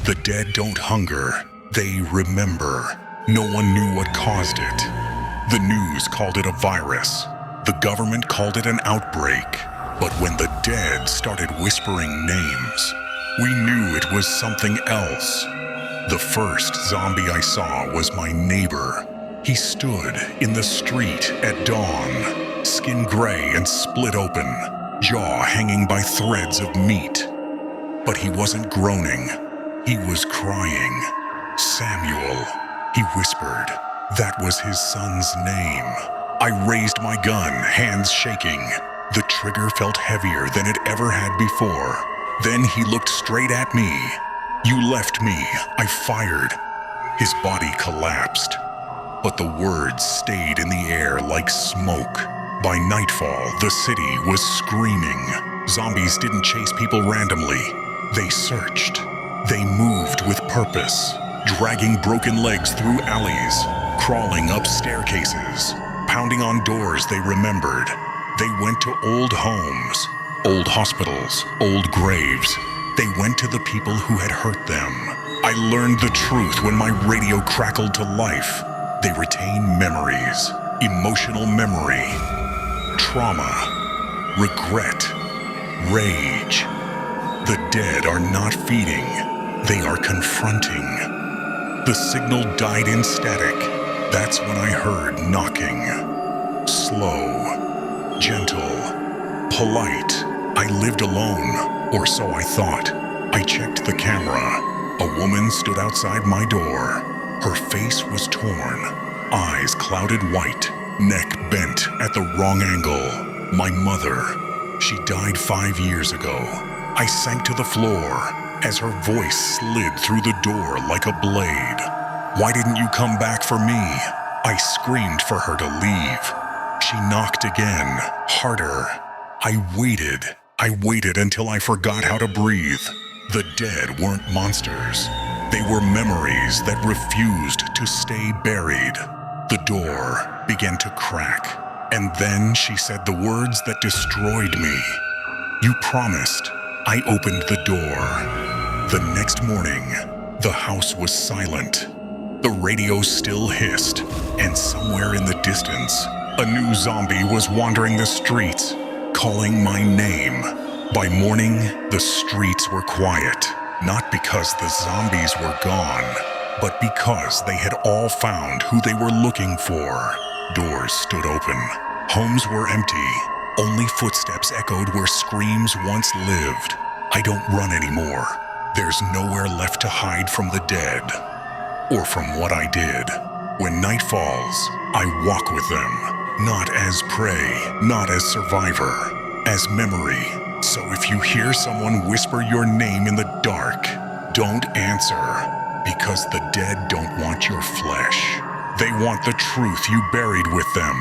The dead don't hunger, they remember. No one knew what caused it. The news called it a virus. The government called it an outbreak. But when the dead started whispering names, we knew it was something else. The first zombie I saw was my neighbor. He stood in the street at dawn, skin gray and split open, jaw hanging by threads of meat. But he wasn't groaning. He was crying. Samuel, he whispered. That was his son's name. I raised my gun, hands shaking. The trigger felt heavier than it ever had before. Then he looked straight at me. You left me, I fired. His body collapsed, but the words stayed in the air like smoke. By nightfall, the city was screaming. Zombies didn't chase people randomly. They searched. They moved with purpose, dragging broken legs through alleys, crawling up staircases, pounding on doors they remembered. They went to old homes, old hospitals, old graves. They went to the people who had hurt them. I learned the truth when my radio crackled to life. They retain memories, emotional memory, trauma, regret, rage. The dead are not feeding, they are confronting. The signal died in static. That's when I heard knocking. Slow, gentle, polite. I lived alone, or so I thought. I checked the camera. A woman stood outside my door. Her face was torn, eyes clouded white, neck bent at the wrong angle. My mother, she died 5 years ago. I sank to the floor as her voice slid through the door like a blade. Why didn't you come back for me? I screamed for her to leave. She knocked again, harder. I waited until I forgot how to breathe. The dead weren't monsters. They were memories that refused to stay buried. The door began to crack, and then she said the words that destroyed me. You promised. I opened the door. The next morning, the house was silent. The radio still hissed, and somewhere in the distance, a new zombie was wandering the streets, calling my name. By morning, the streets were quiet, not because the zombies were gone, but because they had all found who they were looking for. Doors stood open. Homes were empty. Only footsteps echoed where screams once lived. I don't run anymore. There's nowhere left to hide from the dead, or from what I did. When night falls, I walk with them, not as prey, not as survivor, as memory. So if you hear someone whisper your name in the dark, don't answer, because the dead don't want your flesh. They want the truth you buried with them.